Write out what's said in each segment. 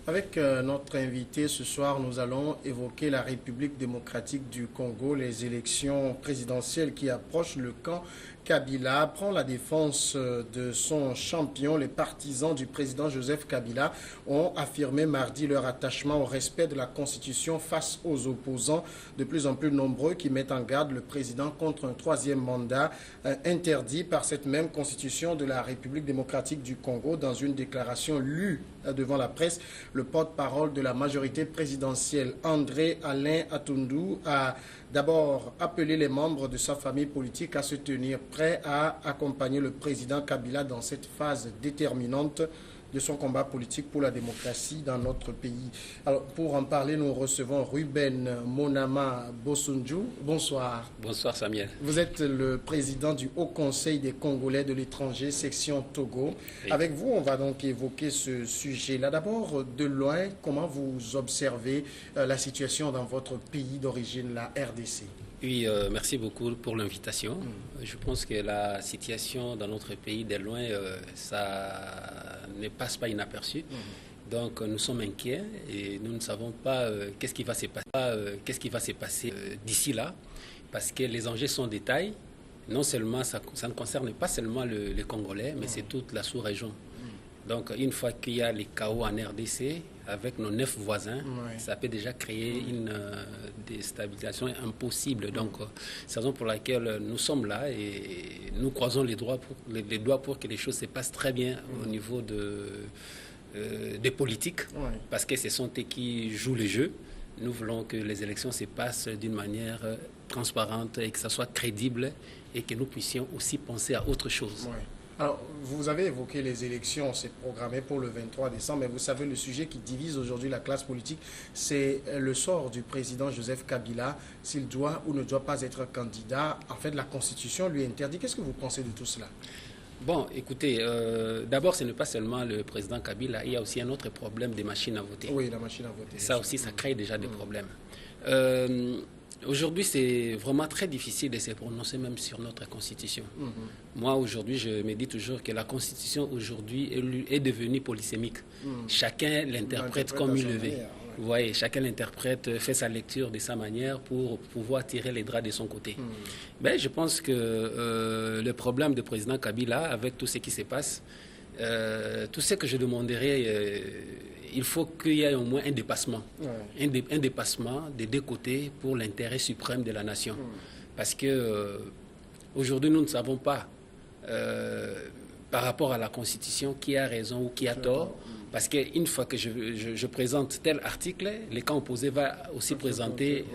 Avec notre invité ce soir, nous allons évoquer la République démocratique du Congo, les élections présidentielles qui approchent. Le camp Kabila prend la défense de son champion. Les partisans du président Joseph Kabila ont affirmé mardi leur attachement au respect de la Constitution face aux opposants de plus en plus nombreux qui mettent en garde le président contre un troisième mandat interdit par cette même Constitution de la République démocratique du Congo. Dans une déclaration lue devant la presse, le porte-parole de la majorité présidentielle, André Alain Atundu, a d'abord appelé les membres de sa famille politique à se tenir prêts à accompagner le président Kabila dans cette phase déterminante de son combat politique pour la démocratie dans notre pays. Alors, pour en parler, nous recevons Ruben Monama Bossunju. Bonsoir. Bonsoir Samuel. Vous êtes le président du Haut Conseil des Congolais de l'étranger, section Togo. Oui. Avec vous, on va donc évoquer ce sujet-là. D'abord, de loin, comment vous observez la situation dans votre pays d'origine, la RDC? Oui, merci beaucoup pour l'invitation. Je pense que la situation dans notre pays, de loin, ça ne passe pas inaperçu. Donc nous sommes inquiets et nous ne savons pas qu'est-ce qui va se passer d'ici là, parce que les enjeux sont des tailles. Non seulement ça ne concerne pas seulement les Congolais, mais c'est toute la sous-région. Donc une fois qu'il y a les chaos en RDC, avec nos 9 voisins, ça peut déjà créer une déstabilisation impossible. Donc c'est la raison pour laquelle nous sommes là et nous croisons les doigts pour que les choses se passent très bien au niveau des politiques, parce que ce sont eux qui jouent le jeu. Nous voulons que les élections se passent d'une manière transparente et que ça soit crédible et que nous puissions aussi penser à autre chose. Alors, vous avez évoqué les élections, c'est programmé pour le 23 décembre, mais vous savez, le sujet qui divise aujourd'hui la classe politique, c'est le sort du président Joseph Kabila, s'il doit ou ne doit pas être candidat. En fait, la Constitution lui interdit. Qu'est-ce que vous pensez de tout cela? Bon, écoutez, d'abord, ce n'est pas seulement le président Kabila, il y a aussi un autre problème des machines à voter. Oui, la machine à voter. Ça aussi, ça crée déjà des problèmes. Aujourd'hui, c'est vraiment très difficile de se prononcer même sur notre Constitution. Moi, aujourd'hui, je me dis toujours que la Constitution, aujourd'hui, est devenue polysémique. Chacun l'interprète comme il le veut. Vous voyez, chacun l'interprète, fait sa lecture de sa manière pour pouvoir tirer les draps de son côté. Ben, je pense que le problème du président Kabila, avec tout ce qui se passe, tout ce que je demanderais... il faut qu'il y ait au moins un dépassement. Un dépassement des deux côtés pour l'intérêt suprême de la nation. Parce que aujourd'hui, nous ne savons pas, par rapport à la Constitution, qui a raison ou qui a tort. Parce qu'une fois que je présente tel article, le camp opposé va aussi présenter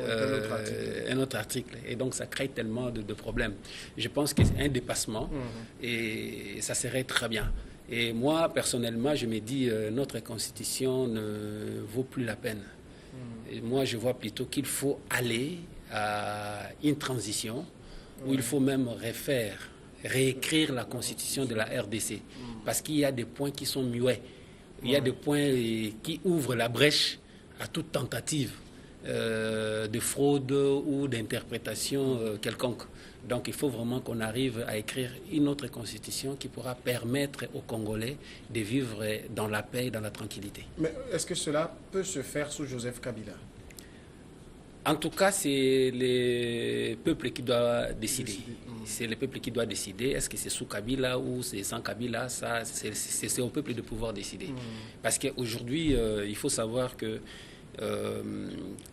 un autre article. Et donc, ça crée tellement de problèmes. Je pense que c'est un dépassement et ça serait très bien. Et moi, personnellement, je me dis notre Constitution ne vaut plus la peine. Et moi, je vois plutôt qu'il faut aller à une transition où il faut même réécrire la Constitution de la RDC. Parce qu'il y a des points qui sont muets. Il y a des points qui ouvrent la brèche à toute tentative de fraude ou d'interprétation quelconque. Donc il faut vraiment qu'on arrive à écrire une autre constitution qui pourra permettre aux Congolais de vivre dans la paix et dans la tranquillité. Mais est-ce que cela peut se faire sous Joseph Kabila? En tout cas, c'est le peuple qui doit décider. C'est le peuple qui doit décider. Est-ce que c'est sous Kabila ou c'est sans Kabila? Ça, c'est au peuple de pouvoir décider. Parce qu'aujourd'hui, il faut savoir que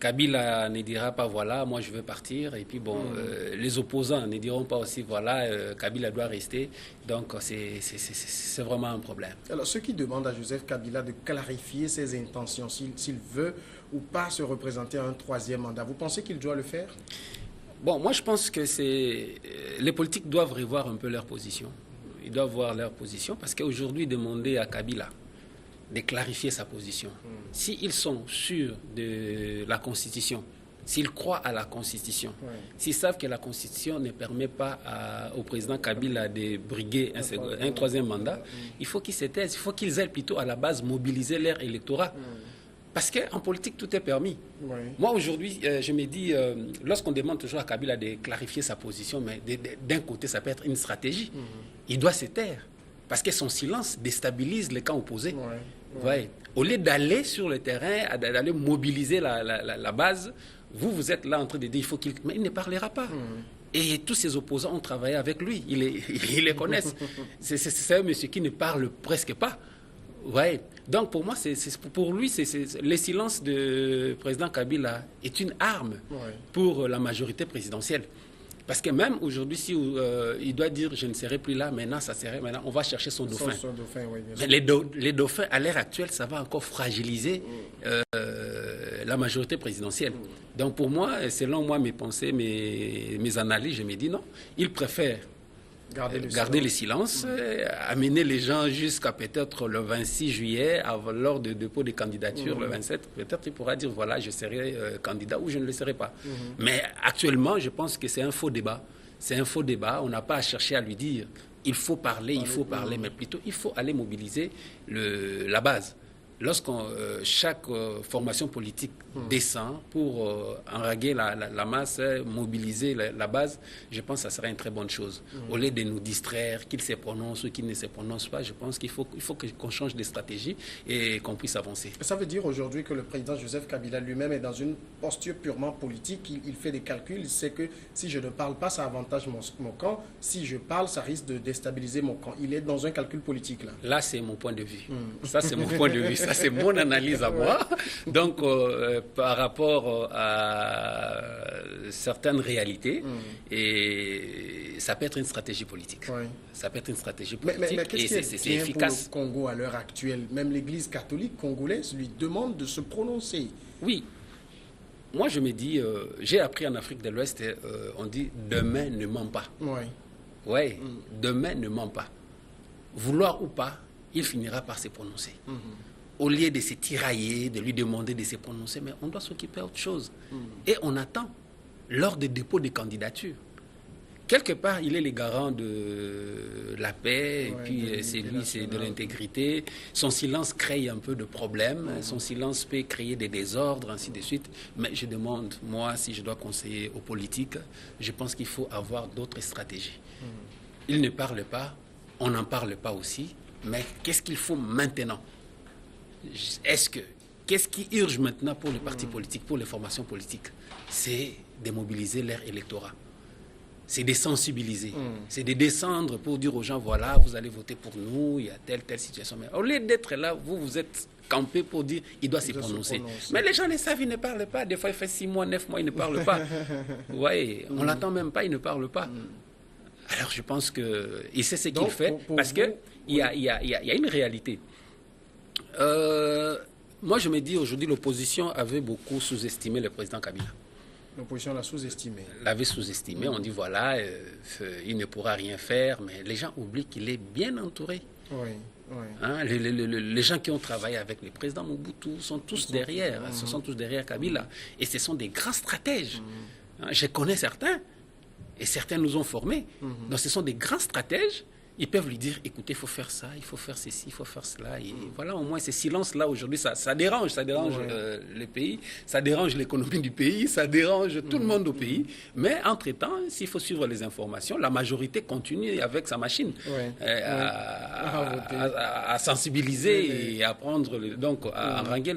Kabila ne dira pas voilà, moi je veux partir, et puis bon, les opposants ne diront pas aussi voilà, Kabila doit rester. Donc c'est vraiment un problème. Alors ceux qui demandent à Joseph Kabila de clarifier ses intentions, s'il veut ou pas se représenter à un troisième mandat, vous pensez qu'il doit le faire? Bon, moi je pense que les politiques doivent revoir un peu leur position. Ils doivent voir leur position parce qu'aujourd'hui demander à Kabila de clarifier sa position. S'ils sont sûrs de la Constitution, s'ils croient à la Constitution, s'ils savent que la Constitution ne permet pas au président Kabila de briguer un troisième mandat, il faut qu'ils se taisent, il faut qu'ils aillent plutôt à la base mobiliser leur électorat. Parce qu'en politique, tout est permis. Moi, aujourd'hui, je me dis, lorsqu'on demande toujours à Kabila de clarifier sa position, mais d'un côté, ça peut être une stratégie. Il doit se taire. Parce que son silence déstabilise les camps opposés. Ouais. Au lieu d'aller sur le terrain, d'aller mobiliser la base, vous êtes là en train de dire il faut qu'il... Mais il ne parlera pas. Et tous ses opposants ont travaillé avec lui. Ils les connaissent. C'est un monsieur qui ne parle presque pas. Ouais. Donc pour moi, pour lui, le silence du président Kabila est une arme pour la majorité présidentielle. Parce que même aujourd'hui, si il doit dire je ne serai plus là, maintenant, on va chercher son dauphin. Son dauphin, oui, bien sûr. Mais les dauphins, à l'heure actuelle, ça va encore fragiliser la majorité présidentielle. Donc pour moi, selon moi, mes pensées, mes analyses, je me dis non, il préfère garder le silence, amener les gens jusqu'à peut-être le 26 juillet, lors du dépôt des candidatures, le 27, peut-être il pourra dire voilà, je serai candidat ou je ne le serai pas. Mais actuellement, je pense que c'est un faux débat. C'est un faux débat. On n'a pas à chercher à lui dire il faut parler, mais plutôt il faut aller mobiliser la base. Lorsqu'on chaque formation politique descend pour enraguer la masse, mobiliser la base, je pense que ça serait une très bonne chose. Au lieu de nous distraire, qu'il se prononce ou qu'il ne se prononce pas, je pense qu'il faut qu'on change de stratégie et qu'on puisse avancer. Ça veut dire aujourd'hui que le président Joseph Kabila lui-même est dans une posture purement politique. Il fait des calculs. Il sait que si je ne parle pas, ça avantage mon camp. Si je parle, ça risque de déstabiliser mon camp. Il est dans un calcul politique là. Là, c'est mon point de vue. Ça, c'est mon point de vue. Ça, c'est mon analyse à moi. Donc, par rapport à certaines réalités, et ça peut être une stratégie politique. Ça peut être une stratégie politique mais et c'est efficace. Pour le Congo à l'heure actuelle, même l'Église catholique congolaise lui demande de se prononcer. Oui. Moi, je me dis, j'ai appris en Afrique de l'Ouest, on dit demain ne ment pas. Oui, demain ne ment pas. Vouloir ou pas, il finira par se prononcer. Au lieu de se tirailler, de lui demander de se prononcer, mais on doit s'occuper d'autre chose. Et on attend, lors des dépôts de candidature. Quelque part, il est le garant de la paix, et puis c'est de l'intégrité. Son silence crée un peu de problèmes, son silence peut créer des désordres, ainsi de suite. Mais je demande, moi, si je dois conseiller aux politiques, je pense qu'il faut avoir d'autres stratégies. Il ne parle pas, on n'en parle pas aussi, mais qu'est-ce qu'il faut maintenant ? Qu'est-ce qui urge maintenant pour les partis politiques, pour les formations politiques? C'est de mobiliser leur électorat. C'est de sensibiliser. C'est de descendre pour dire aux gens, voilà, vous allez voter pour nous, il y a telle situation. Mais au lieu d'être là, vous êtes campé pour dire, il doit se prononcer. Mais les gens le savent, ils ne parlent pas. Des fois, il fait 6 mois, 9 mois, ils ne parlent pas. Ouais, on l'entend même pas, il ne parle pas. Alors, je pense qu'il sait ce qu'il fait, parce qu'il y a une réalité. Moi, je me dis aujourd'hui, l'opposition avait beaucoup sous-estimé le président Kabila. L'opposition l'a sous-estimé. L'avait sous-estimé. On dit voilà, il ne pourra rien faire, mais les gens oublient qu'il est bien entouré. Hein, les gens qui ont travaillé avec le président Mobutu sont tous derrière. Ce sont tous derrière Kabila. Et ce sont des grands stratèges. Hein, je connais certains, et certains nous ont formés. Donc ce sont des grands stratèges. Ils peuvent lui dire, écoutez, il faut faire ça, il faut faire ceci, il faut faire cela. Et voilà, au moins, ces silences-là, aujourd'hui, ça dérange le pays, ça dérange l'économie du pays, ça dérange tout le monde au pays. Mais entre-temps, s'il faut suivre les informations, la majorité continue avec sa machine à sensibiliser et à prendre, donc à haranguer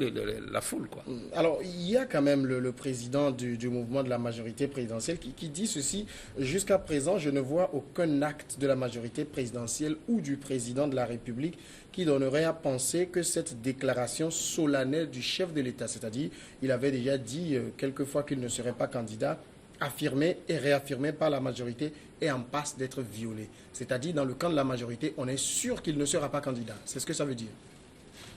la foule, quoi. Alors, il y a quand même le président du mouvement de la majorité présidentielle qui dit ceci: jusqu'à présent, je ne vois aucun acte de la majorité présidentielle ou du président de la République qui donnerait à penser que cette déclaration solennelle du chef de l'État, c'est-à-dire il avait déjà dit quelques fois qu'il ne serait pas candidat, affirmé et réaffirmé par la majorité, est en passe d'être violée. C'est-à-dire dans le camp de la majorité, on est sûr qu'il ne sera pas candidat. C'est ce que ça veut dire.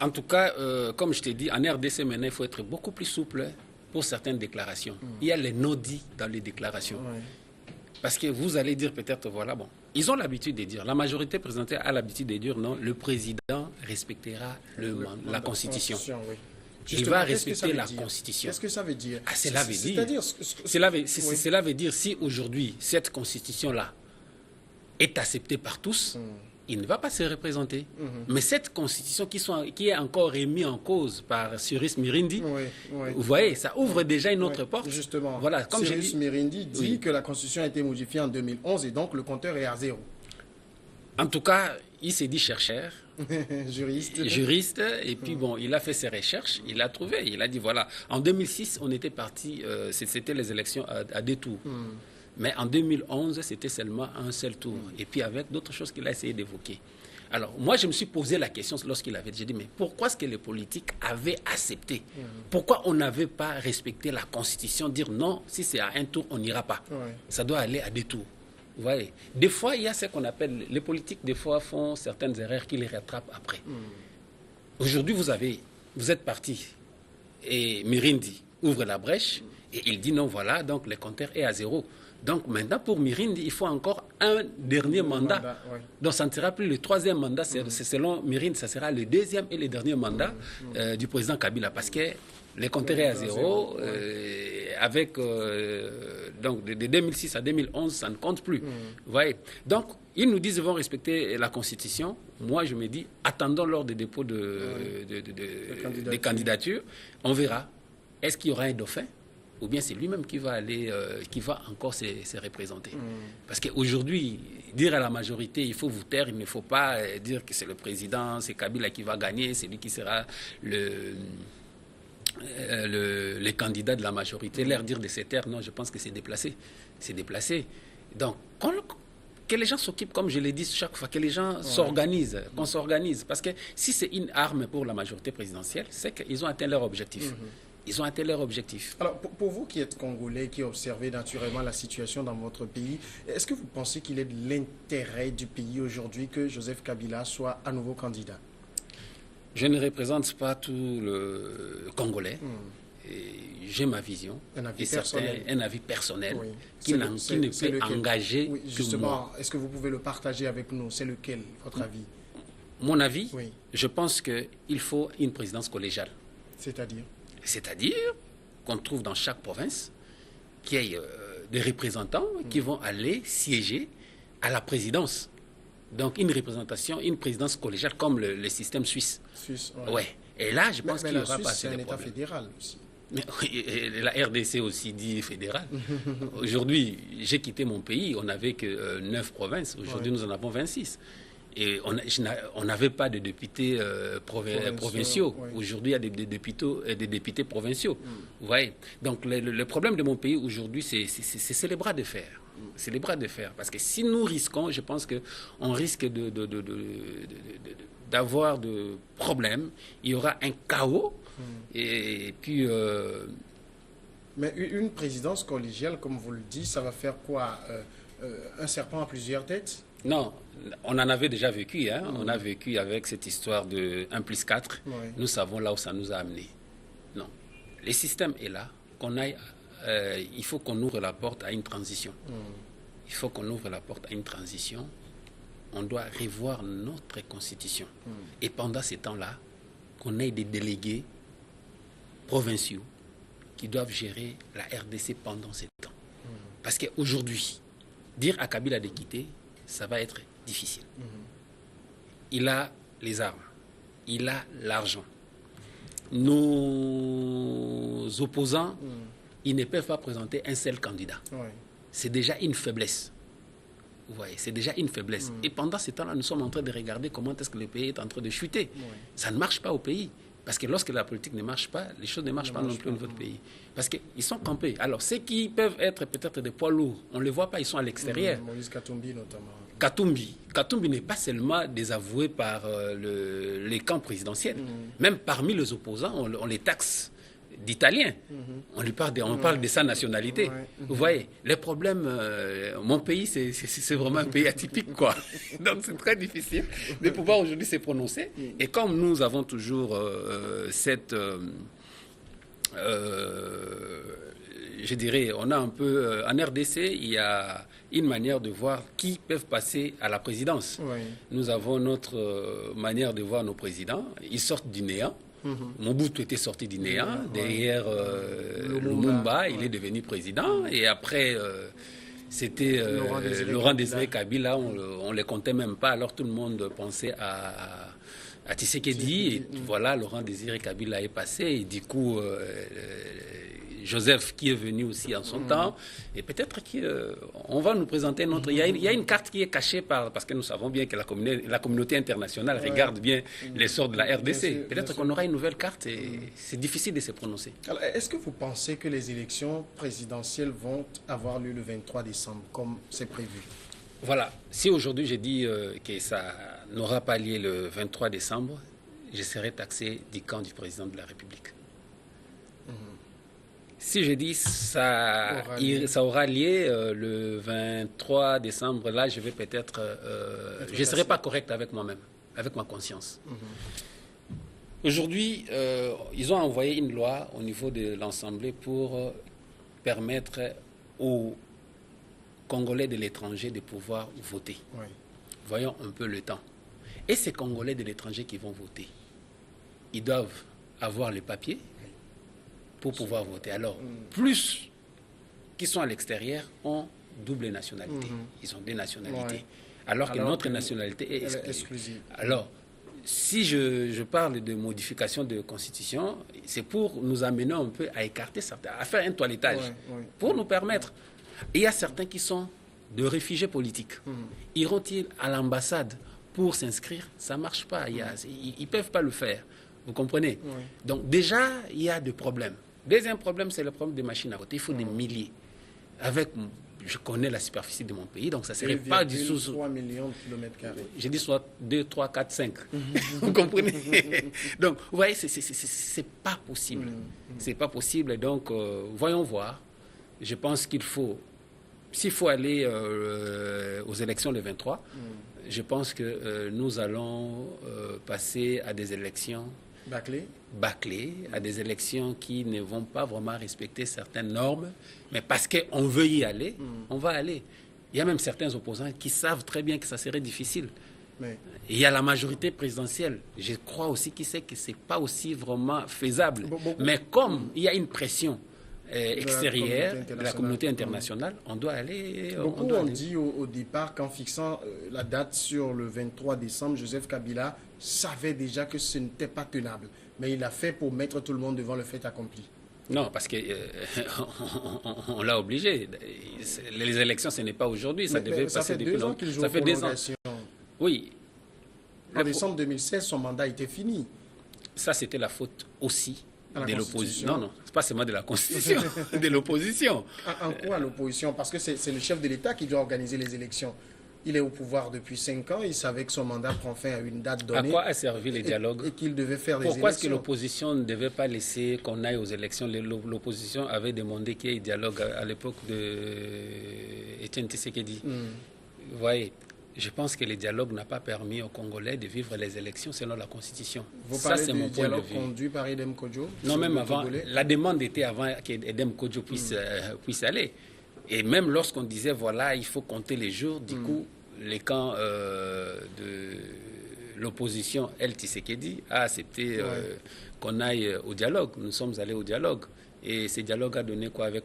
En tout cas, comme je t'ai dit, en RDC maintenant, il faut être beaucoup plus souple pour certaines déclarations. Il y a les non-dits dans les déclarations. Parce que vous allez dire peut-être, voilà, bon, ils ont l'habitude de dire, la majorité présidentielle a l'habitude de dire, non, le président respectera la Constitution. Il va respecter la Constitution. Qu'est-ce que ça veut dire? Cela veut dire, si aujourd'hui, cette Constitution-là est acceptée par tous, il ne va pas se représenter. Mais cette constitution qui est encore remise en cause par Cyrus Mirindi, vous voyez, ça ouvre déjà une autre porte. Justement, voilà, comme Cyrus Mirindi dit que la constitution a été modifiée en 2011 et donc le compteur est à 0. En tout cas, il s'est dit chercheur, juriste, et puis bon, il a fait ses recherches, il a trouvé, il a dit voilà. En 2006, on était parti, c'était les élections à 2 tours. Mais en 2011, c'était seulement un seul tour. Et puis avec d'autres choses qu'il a essayé d'évoquer. Alors, moi, je me suis posé la question lorsqu'il avait dit, mais pourquoi est-ce que les politiques avaient accepté? Pourquoi on n'avait pas respecté la Constitution, dire non, si c'est à un tour, on n'ira pas. Ça doit aller à 2 tours. Vous voyez, des fois, il y a ce qu'on appelle, les politiques, des fois, font certaines erreurs qui les rattrapent après. Aujourd'hui, vous êtes parti et Mirindi ouvre la brèche et il dit non, voilà, donc le compteur est à 0. Donc maintenant, pour Mirindi, il faut encore un dernier mandat. Donc ça ne sera plus le 3e mandat, c'est selon Mirindi, ça sera le 2e et le dernier mandat du président Kabila, parce que le compteur est à 0. Avec donc de 2006 à 2011, ça ne compte plus. Vous voyez. Donc, ils nous disent qu'ils vont respecter la Constitution. Moi, je me dis, attendons lors des dépôts des candidatures, on verra. Est-ce qu'il y aura un dauphin? Ou bien c'est lui-même qui va aller, qui va encore se représenter. Parce qu'aujourd'hui, dire à la majorité, il faut vous taire, il ne faut pas dire que c'est le président, c'est Kabila qui va gagner, c'est lui qui sera les candidats de la majorité. Leur dire de se taire, non, je pense que c'est déplacé. C'est déplacé. Donc, que les gens s'occupent, comme je l'ai dit chaque fois, que les gens s'organisent, qu'on s'organise. Parce que si c'est une arme pour la majorité présidentielle, c'est qu'ils ont atteint leur objectif. Ils ont atteint leur objectif. Alors, pour vous qui êtes Congolais, qui observez naturellement la situation dans votre pays, est-ce que vous pensez qu'il est de l'intérêt du pays aujourd'hui que Joseph Kabila soit à nouveau candidat? Je ne représente pas tout le Congolais. J'ai ma vision. Un avis personnel. Un avis personnel qui ne peut engager que moi. Est-ce que vous pouvez le partager avec nous? C'est lequel, votre avis? Mon avis, je pense qu'il faut une présidence collégiale. C'est-à-dire? C'est-à-dire qu'on trouve dans chaque province qu'il y ait des représentants qui vont aller siéger à la présidence. Donc une représentation, une présidence collégiale comme le système suisse. Ouais. Et là, je pense qu'il y aura pas assez de problèmes. C'est un État fédéral aussi. Mais, la RDC aussi dit fédéral. Aujourd'hui, j'ai quitté mon pays, on n'avait que 9 provinces. Aujourd'hui, nous en avons 26. Et on n'avait pas de députés provinciaux. Aujourd'hui, il y a des députés provinciaux. Vous voyez. Donc, le problème de mon pays aujourd'hui, c'est les bras de fer. C'est les bras de fer. Parce que si nous risquons, je pense qu'on risque d'avoir de problèmes. Il y aura un chaos. Et puis... Mais une présidence collégiale, comme vous le dites, ça va faire quoi? Un serpent à plusieurs têtes? Non, on en avait déjà vécu. On a vécu avec cette histoire de 1+4. Nous savons là où ça nous a amené. Non. Le système est là. Il faut qu'on ouvre la porte à une transition. Il faut qu'on ouvre la porte à une transition. On doit revoir notre constitution. Et pendant ces temps-là, qu'on ait des délégués provinciaux qui doivent gérer la RDC pendant ces temps. Parce qu'aujourd'hui, dire à Kabila de quitter, ça va être difficile. Il a les armes, il a l'argent. Nos opposants, ils ne peuvent pas présenter un seul candidat. C'est déjà une faiblesse. Vous voyez, c'est déjà une faiblesse. Et pendant ce temps-là, nous sommes en train de regarder comment est-ce que le pays est en train de chuter. Ça ne marche pas au pays. Parce que lorsque la politique ne marche pas, les choses ne marchent pas non plus au niveau du pays. Parce qu'ils sont campés. Alors, ceux qui peuvent être peut-être des poids lourds, on ne les voit pas, ils sont à l'extérieur. Moïse Katumbi notamment. Katumbi n'est pas seulement désavoué par les camps présidentiels. Même parmi les opposants, on les taxe d'Italiens. On parle de sa nationalité. Vous voyez, les problèmes, mon pays, c'est vraiment un pays atypique, quoi. Donc c'est très difficile de pouvoir aujourd'hui se prononcer. Et comme nous avons toujours cette... je dirais, on a un peu... en RDC, il y a une manière de voir qui peuvent passer à la présidence. Nous avons notre manière de voir nos présidents. Ils sortent du néant. Mobutu était sorti du néant. Derrière Lumumba, il est devenu président. Et après, c'était Laurent Désiré Kabila. On ne les comptait même pas. Alors tout le monde pensait à Tshisekedi. Et voilà, Laurent Désiré Kabila est passé. Et du coup... Joseph qui est venu aussi en son temps, et peut-être qu'on va nous présenter notre... Il y a une carte qui est cachée parce que nous savons bien que la communauté internationale regarde bien l'essor de la RDC. Peut-être qu'on aura une nouvelle carte et c'est difficile de se prononcer. Alors, est-ce que vous pensez que les élections présidentielles vont avoir lieu le 23 décembre, comme c'est prévu? Voilà. Si aujourd'hui je dis que ça n'aura pas lieu le 23 décembre, je serai taxé du camp du président de la République. Si je dis ça aura lieu le 23 décembre, là, je vais peut-être... je ne serai pas correct avec moi-même, avec ma conscience. Aujourd'hui, ils ont envoyé une loi au niveau de l'Assemblée pour permettre aux Congolais de l'étranger de pouvoir voter. Oui. Voyons un peu le temps. Et ces Congolais de l'étranger qui vont voter, ils doivent avoir les papiers pour pouvoir voter. Alors, plus qui sont à l'extérieur ont double nationalité. Ils ont deux nationalités. Alors que notre nationalité est exclusive. Alors, si je parle de modification de constitution, c'est pour nous amener un peu à écarter certains, à faire un toilettage, pour nous permettre. Et il y a certains qui sont de réfugiés politiques. Iront-ils à l'ambassade pour s'inscrire? Ça ne marche pas. Ils ne peuvent pas le faire. Vous comprenez? Donc déjà, il y a des problèmes. Deuxième problème, c'est le problème des machines à voter. Il faut des milliers. Je connais la superficie de mon pays, donc ça ne serait pas du tout... 3 millions de kilomètres carrés. J'ai dit soit 2, 3, 4, 5. Vous comprenez? Donc, vous voyez, c'est pas possible. C'est pas possible. Donc, voyons voir. Je pense qu'il faut... S'il faut aller aux élections le 23, je pense que nous allons passer à des élections bâclées, à des élections qui ne vont pas vraiment respecter certaines normes, mais parce qu'on veut y aller, on va aller. Il y a même certains opposants qui savent très bien que ça serait difficile. Mais... Il y a la majorité présidentielle. Je crois aussi qu'ils savent que ce n'est pas aussi vraiment faisable. Mais comme il y a une pression extérieure de la communauté internationale, on doit aller... Beaucoup ont dit au départ qu'en fixant la date sur le 23 décembre, Joseph Kabila savait déjà que ce n'était pas tenable. Mais il a fait pour mettre tout le monde devant le fait accompli. Non, parce que on l'a obligé. Les élections, ce n'est pas aujourd'hui. Ça devait passer depuis longtemps. Ça fait 2 ans. Oui. En décembre 2016, son mandat était fini. Ça, c'était la faute aussi de l'opposition. Non, c'est pas seulement de la Constitution, de l'opposition. En quoi l'opposition? Parce que c'est le chef de l'État qui doit organiser les élections. Il est au pouvoir depuis 5 ans, il savait que son mandat prend fin à une date donnée. À quoi a servi les dialogues? Et qu'il devait faire des élections. Pourquoi est-ce que l'opposition ne devait pas laisser qu'on aille aux élections? L'opposition avait demandé qu'il y ait dialogue à l'époque d'Étienne Tshisekedi. Vous voyez, je pense que le dialogue n'a pas permis aux Congolais de vivre les élections selon la Constitution. Vous parlez du dialogue conduit par Edem Kodjo? Non, même avant. La demande était avant qu'Edem Kodjo puisse aller. Et même lorsqu'on disait, voilà, il faut compter les jours, du coup, les camps de l'opposition, El Tshisekedi, a accepté qu'on aille au dialogue. Nous sommes allés au dialogue. Et ce dialogue a donné quoi avec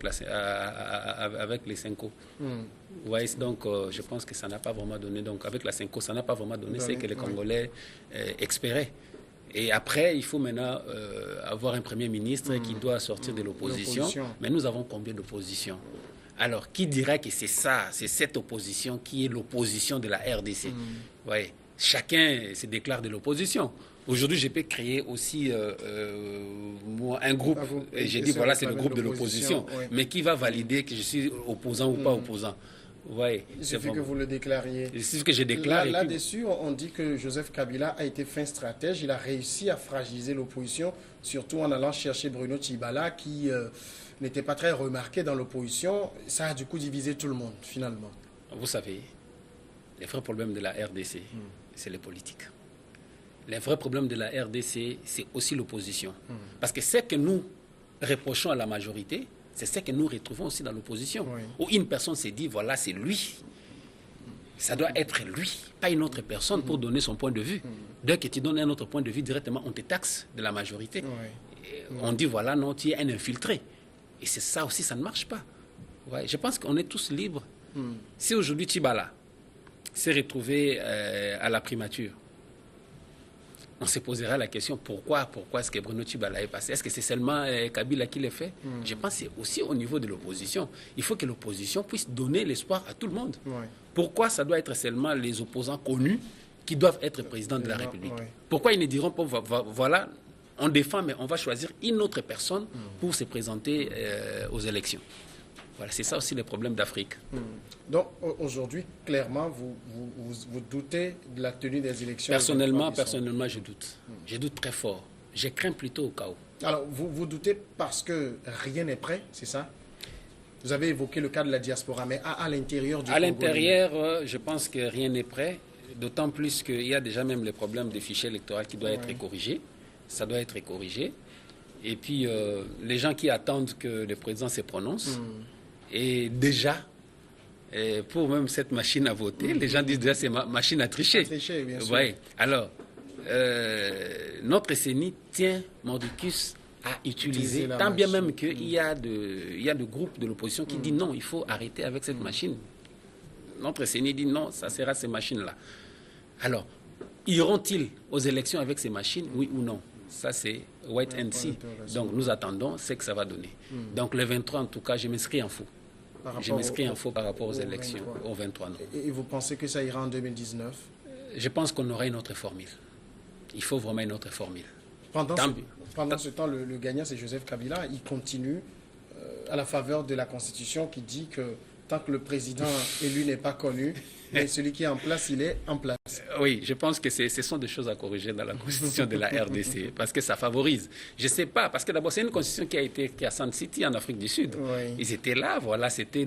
les Cinco. Vous voyez, donc je pense que ça n'a pas vraiment donné. Donc avec la Cinco, ça n'a pas vraiment donné ce que les Congolais espéraient. Et après, il faut maintenant avoir un Premier ministre qui doit sortir de l'opposition. Mais nous avons combien d'oppositions? Alors, qui dirait que c'est ça, c'est cette opposition qui est l'opposition de la RDC? Ouais. Chacun se déclare de l'opposition. Aujourd'hui, je peux créer aussi moi, un groupe. Et j'ai dit, voilà, c'est le groupe de l'opposition. Mais qui va valider que je suis opposant ou pas opposant? Ouais, il suffit que vous le déclariez. Il suffit que je déclare. Là-dessus, on dit que Joseph Kabila a été fin stratège. Il a réussi à fragiliser l'opposition, surtout en allant chercher Bruno Tshibala, qui n'était pas très remarqué dans l'opposition. Ça a du coup divisé tout le monde, finalement. Vous savez, les vrais problèmes de la RDC, c'est les politiques. Les vrais problèmes de la RDC, c'est aussi l'opposition. Parce que ce que nous reprochons à la majorité, c'est ce que nous retrouvons aussi dans l'opposition. Où une personne s'est dit, voilà, c'est lui. Ça doit être lui, pas une autre personne pour donner son point de vue. Dès que tu donnes un autre point de vue, directement, on te taxe de la majorité. On dit, voilà, non, tu es un infiltré. Et c'est ça aussi, ça ne marche pas. Je pense qu'on est tous libres. Si aujourd'hui, Tshibala s'est retrouvé à la primature, on se posera la question pourquoi est-ce que Bruno Tshibala est passé? Est-ce que c'est seulement Kabila qui l'a fait? Je pense que c'est aussi au niveau de l'opposition. Il faut que l'opposition puisse donner l'espoir à tout le monde. Pourquoi ça doit être seulement les opposants connus qui doivent être présidents de la République? Pourquoi ils ne diront pas voilà, on défend, mais on va choisir une autre personne pour se présenter aux élections? Voilà, c'est ça aussi le problème d'Afrique. Donc aujourd'hui, clairement, vous doutez de la tenue des élections? Personnellement, je doute. Je doute très fort. Je crains plutôt au chaos. Alors, vous doutez parce que rien n'est prêt, c'est ça? Vous avez évoqué le cas de la diaspora, mais à l'intérieur du Congo? À l'intérieur, je pense que rien n'est prêt, d'autant plus qu'il y a déjà même le problème des fichiers électoraux qui doit être corrigé. Ça doit être corrigé. Et puis, les gens qui attendent que le président se prononce, et déjà, pour même cette machine à voter, les gens disent déjà c'est machine à tricher. À tricher, bien sûr. Ouais. Alors, notre CENI tient Mordicus à utiliser, tant bien même qu'il y a de groupes de l'opposition qui disent non, il faut arrêter avec cette machine. Notre CENI dit non, ça sera ces machines-là. Alors, iront-ils aux élections avec ces machines, oui ou non? Ça, c'est wait and see. Donc, nous attendons ce que ça va donner. Donc, le 23, en tout cas, je m'inscris en faux. Je m'inscris en faux par rapport aux élections, au 23, non. Et vous pensez que ça ira en 2019? Je pense qu'on aura une autre formule. Il faut vraiment une autre formule. Pendant ce temps, le gagnant, c'est Joseph Kabila. Il continue à la faveur de la Constitution qui dit que tant que le président élu n'est pas connu, mais celui qui est en place, il est en place. Oui, je pense que ce sont des choses à corriger dans la constitution de la RDC, parce que ça favorise. Je ne sais pas, parce que d'abord, c'est une constitution qui a Sand City en Afrique du Sud. Oui. Ils étaient là, voilà, c'était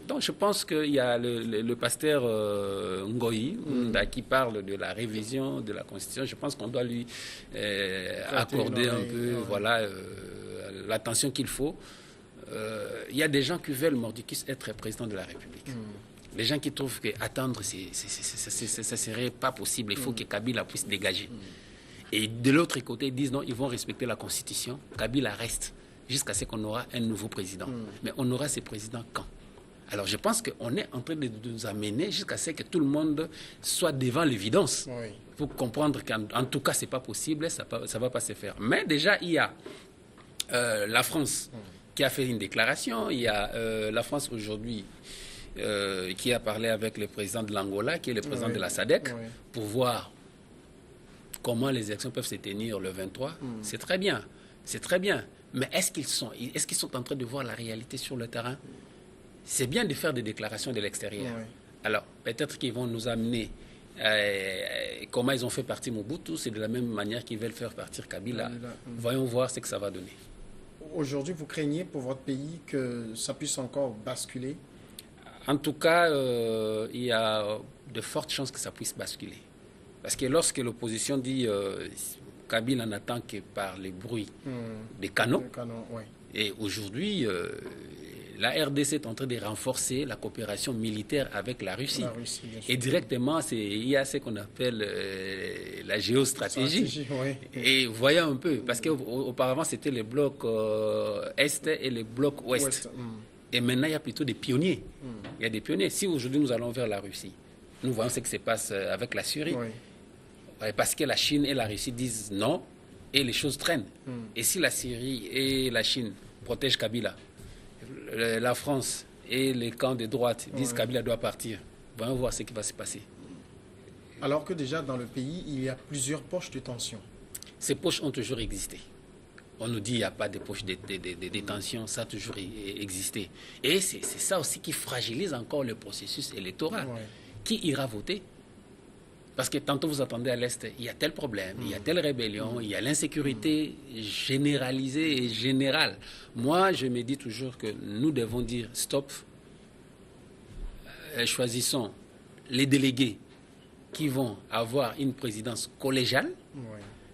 Donc, je pense qu'il y a le pasteur Ngoyi qui parle de la révision de la Constitution. Je pense qu'on doit lui accorder un peu l'attention qu'il faut. Il y a des gens qui veulent Mordicus être président de la République. Les gens qui trouvent qu'attendre, ça ne serait pas possible. Il faut que Kabila puisse dégager. Et de l'autre côté, ils disent non, ils vont respecter la Constitution. Kabila reste jusqu'à ce qu'on aura un nouveau président. Mais on aura ces présidents quand? Alors, je pense qu'on est en train de nous amener jusqu'à ce que tout le monde soit devant l'évidence pour comprendre qu'en tout cas, ce n'est pas possible, ça ne va pas se faire. Mais déjà, il y a la France qui a fait une déclaration. Il y a la France aujourd'hui qui a parlé avec le président de l'Angola, qui est le président de la SADC, pour voir comment les élections peuvent se tenir le 23. C'est très bien. C'est très bien. Mais est-ce qu'ils sont en train de voir la réalité sur le terrain? C'est bien de faire des déclarations de l'extérieur. Alors, peut-être qu'ils vont nous amener comment ils ont fait partir Mobutu. C'est de la même manière qu'ils veulent faire partir Kabila. Voyons voir ce que ça va donner. Aujourd'hui, vous craignez pour votre pays que ça puisse encore basculer? En tout cas, il y a de fortes chances que ça puisse basculer. Parce que lorsque l'opposition dit Kabila n'attend que par les bruits des canons, et aujourd'hui, la RDC est en train de renforcer la coopération militaire avec la Russie. Et directement, il y a ce qu'on appelle la géostratégie. Et voyons un peu, parce qu'auparavant, c'était les blocs Est et les blocs Ouest. Et maintenant, il y a plutôt des pionniers. Il y a des pionniers. Si aujourd'hui, nous allons vers la Russie, nous voyons ce qui se passe avec la Syrie. Parce que la Chine et la Russie disent non, et les choses traînent. Et si la Syrie et la Chine protègent Kabila, la France et les camps de droite disent Kabila doit partir, voyons voir ce qui va se passer. Alors que déjà, dans le pays, il y a plusieurs poches de tension. Ces poches ont toujours existé. On nous dit qu'il n'y a pas de poche de détention, ça a toujours existé. Et c'est ça aussi qui fragilise encore le processus électoral. Qui ira voter? Parce que tantôt vous attendez à l'Est, il y a tel problème, il y a telle rébellion, il y a l'insécurité généralisée et générale. Moi, je me dis toujours que nous devons dire stop, choisissons les délégués qui vont avoir une présidence collégiale,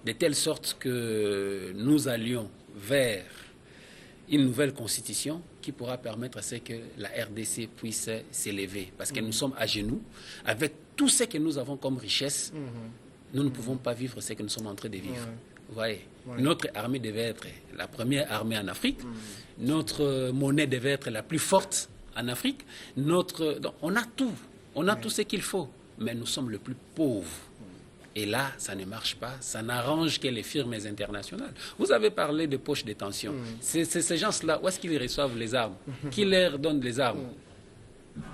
de telle sorte que nous allions vers une nouvelle constitution qui pourra permettre à ce que la RDC puisse s'élever. Parce que nous sommes à genoux. Avec tout ce que nous avons comme richesse, nous ne pouvons pas vivre ce que nous sommes en train de vivre. Vous voyez, notre armée devait être la première armée en Afrique. Notre monnaie devait être la plus forte en Afrique. Donc, on a tout. On a tout ce qu'il faut. Mais nous sommes le plus pauvres. Et là, ça ne marche pas. Ça n'arrange que les firmes internationales. Vous avez parlé de poches de tension. Ces gens-là, où est-ce qu'ils reçoivent les armes? Qui leur donne les armes?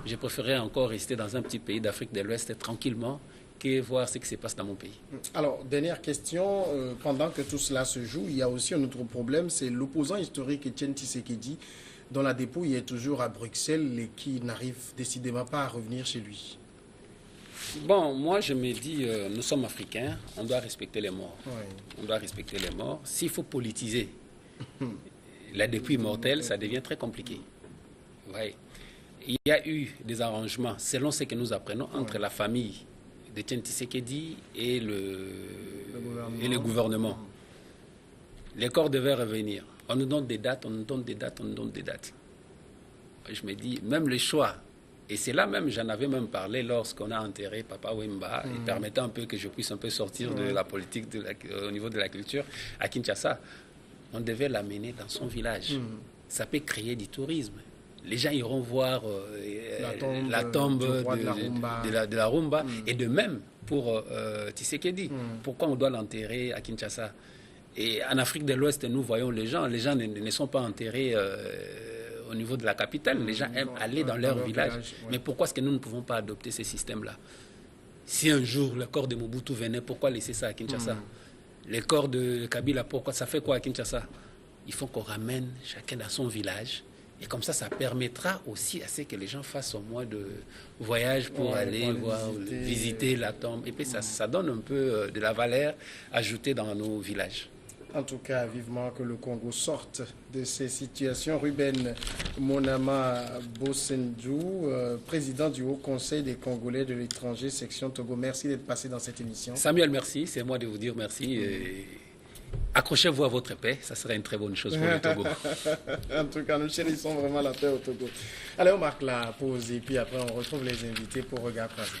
Je préférerais encore rester dans un petit pays d'Afrique de l'Ouest tranquillement que voir ce qui se passe dans mon pays. Alors, dernière question, pendant que tout cela se joue, il y a aussi un autre problème, c'est l'opposant historique Etienne Tshisekedi, dont la dépouille est toujours à Bruxelles et qui n'arrive décidément pas à revenir chez lui. Bon, moi je me dis, nous sommes africains, on doit respecter les morts. Oui. On doit respecter les morts. S'il faut politiser la dépouille mortelle, ça devient très compliqué. Ouais. Il y a eu des arrangements, selon ce que nous apprenons, entre la famille d'Etienne Tshisekedi et le gouvernement. Les corps devaient revenir. On nous donne des dates, on nous donne des dates, on nous donne des dates. Je me dis, même le choix, et c'est là même, j'en avais même parlé lorsqu'on a enterré Papa Wemba, et permettant un peu que je puisse un peu sortir de la politique au niveau de la culture à Kinshasa. On devait l'amener dans son village. Ça peut créer du tourisme. Les gens iront voir la tombe de la Rumba. Et de même pour Tshisekedi. Pourquoi on doit l'enterrer à Kinshasa? Et en Afrique de l'Ouest, nous voyons les gens ne sont pas enterrés au niveau de la capitale. Les gens aiment aller dans leur village. Mais pourquoi est-ce que nous ne pouvons pas adopter ces systèmes-là? Si un jour le corps de Mobutu venait, pourquoi laisser ça à Kinshasa? Le corps de Kabila, pourquoi ça fait quoi à Kinshasa? Il faut qu'on ramène chacun dans son village. Et comme ça permettra aussi à ce que les gens fassent au moins de voyage pour aller visiter la tombe. Et puis ça donne un peu de la valeur ajoutée dans nos villages. En tout cas, vivement que le Congo sorte de ces situations. Ruben Monama Bosendjou, président du Haut Conseil des Congolais de l'étranger, section Togo. Merci d'être passé dans cette émission. Samuel, merci. C'est moi de vous dire merci. Accrochez-vous à votre paix, ça serait une très bonne chose pour le Togo. En tout cas, nous chérissons vraiment la paix au Togo. Allez, on marque la pause et puis après on retrouve les invités pour Regard Croisé.